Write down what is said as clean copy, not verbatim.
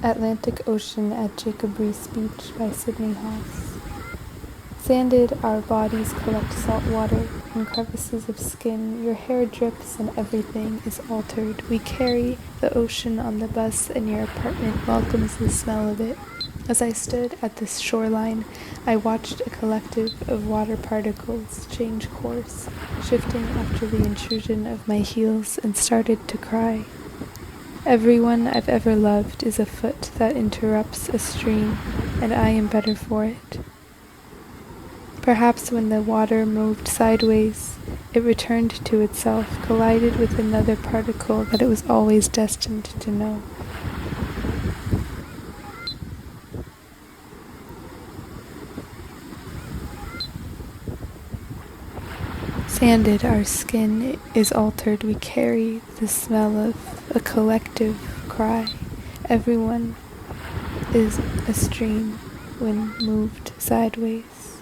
Atlantic Ocean at Jacob Riis Beach by Sydney Haas. Sanded, our bodies collect salt water in crevices of skin. Your hair drips and everything is altered. We carry the ocean on the bus and your apartment welcomes the smell of it. As I stood at this shoreline, I watched a collective of water particles change course, shifting after the intrusion of my heels, and started to cry. Everyone I've ever loved is a foot that interrupts a stream, and I am better for it. Perhaps when the water moved sideways, it returned to itself, collided with another particle that it was always destined to know. Sanded, our skin is altered. We carry the smell of a collective cry. Everyone is a stream when moved sideways.